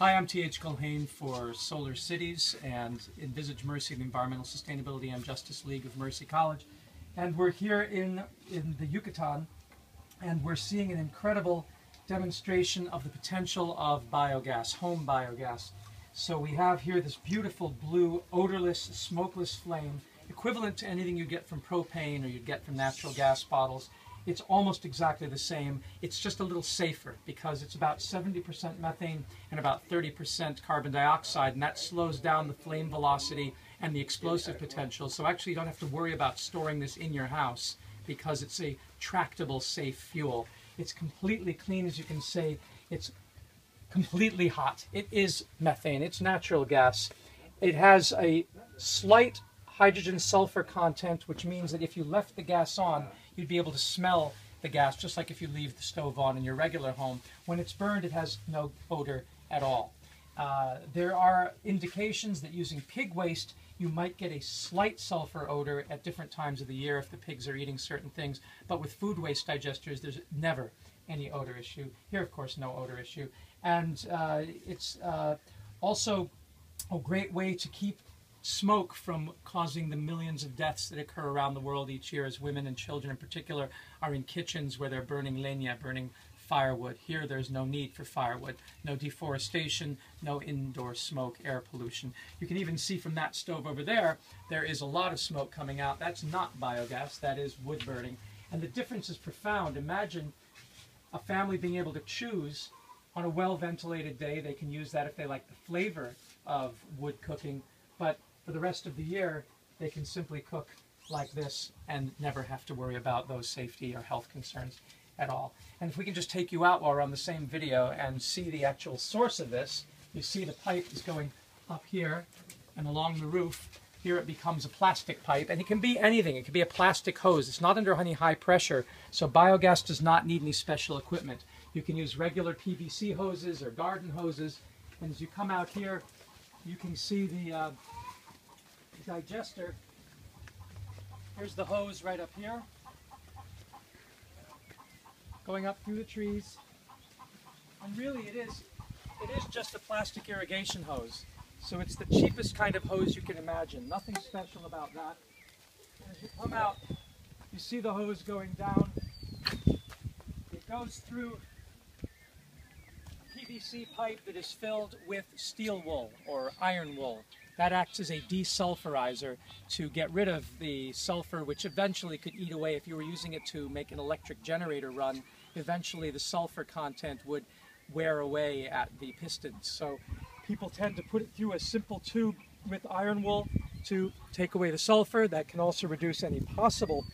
Hi, I'm T.H. Culhane for Solar Cities and Envisage Mercy, the Environmental Sustainability and Justice League of Mercy College. And we're here in the Yucatan, and we're seeing an incredible demonstration of the potential of biogas, home biogas. So we have here this beautiful blue, odorless, smokeless flame, equivalent to anything you get from propane or you'd get from natural gas bottles. It's almost exactly the same. It's just a little safer because it's about 70% methane and about 30% carbon dioxide, and that slows down the flame velocity and the explosive potential. So actually you don't have to worry about storing this in your house because it's a tractable, safe fuel. It's completely clean, as you can see. It's completely hot. It is methane. It's natural gas. It has a slight hydrogen sulfur content, which means that if you left the gas on, you'd be able to smell the gas, just like if you leave the stove on in your regular home. When it's burned, it has no odor at all. There are indications that using pig waste, you might get a slight sulfur odor at different times of the year if the pigs are eating certain things, but with food waste digesters, there's never any odor issue. Here, of course, no odor issue. And it's also a great way to keep smoke from causing the millions of deaths that occur around the world each year as women and children in particular are in kitchens where they're burning leña, burning firewood. Here there's no need for firewood, no deforestation, no indoor smoke, air pollution. You can even see from that stove over there, there is a lot of smoke coming out. That's not biogas, that is wood burning. And the difference is profound. Imagine a family being able to choose on a well-ventilated day. They can use that if they like the flavor of wood cooking, but for the rest of the year, they can simply cook like this and never have to worry about those safety or health concerns at all. And if we can just take you out while we're on the same video and see the actual source of this, you see the pipe is going up here and along the roof. Here it becomes a plastic pipe, and it can be anything. It can be a plastic hose. It's not under any high pressure, so biogas does not need any special equipment. You can use regular PVC hoses or garden hoses, and as you come out here, you can see the digester. Here's the hose right up here, going up through the trees. And really it is just a plastic irrigation hose. So it's the cheapest kind of hose you can imagine. Nothing special about that. And as you come out, you see the hose going down. It goes through a PVC pipe that is filled with steel wool or iron wool. That acts as a desulfurizer to get rid of the sulfur, which eventually could eat away. If you were using it to make an electric generator run, eventually the sulfur content would wear away at the pistons. So people tend to put it through a simple tube with iron wool to take away the sulfur. That can also reduce any possible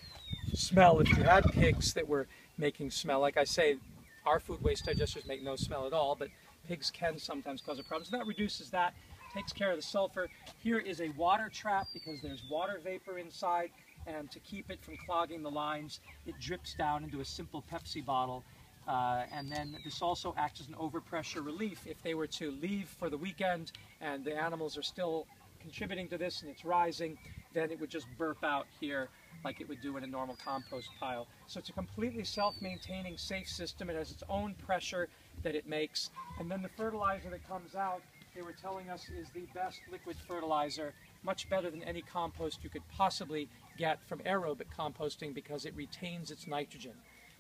smell if you had pigs that were making smell. Like I say, our food waste digesters make no smell at all, but pigs can sometimes cause a problem. So that reduces that. Takes care of the sulfur. Here is a water trap because there's water vapor inside, and to keep it from clogging the lines, it drips down into a simple Pepsi bottle. And then this also acts as an overpressure relief. If they were to leave for the weekend and the animals are still contributing to this and it's rising, then it would just burp out here like it would do in a normal compost pile. So it's a completely self-maintaining, safe system. It has its own pressure that it makes. And then the fertilizer that comes out, they were telling us, is the best liquid fertilizer, much better than any compost you could possibly get from aerobic composting because it retains its nitrogen.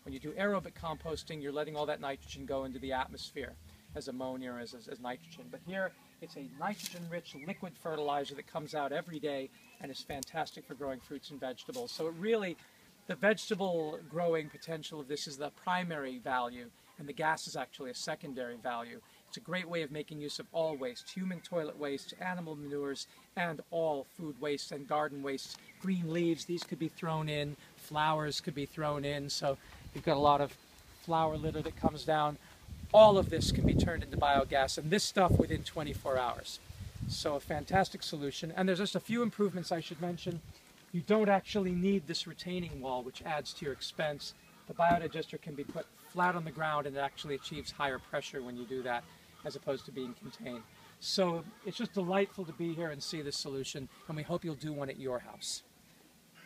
When you do aerobic composting, you're letting all that nitrogen go into the atmosphere as ammonia or as nitrogen. But here, it's a nitrogen-rich liquid fertilizer that comes out every day and is fantastic for growing fruits and vegetables. So it really, the vegetable growing potential of this is the primary value, and the gas is actually a secondary value. It's a great way of making use of all waste, human toilet waste, animal manures, and all food waste and garden waste. Green leaves, these could be thrown in, flowers could be thrown in, so you've got a lot of flower litter that comes down. All of this can be turned into biogas, and this stuff within 24 hours. So a fantastic solution. And there's just a few improvements I should mention. You don't actually need this retaining wall, which adds to your expense. The biodigester can be put flat on the ground, and it actually achieves higher pressure when you do that, as opposed to being contained. So it's just delightful to be here and see this solution, and we hope you'll do one at your house.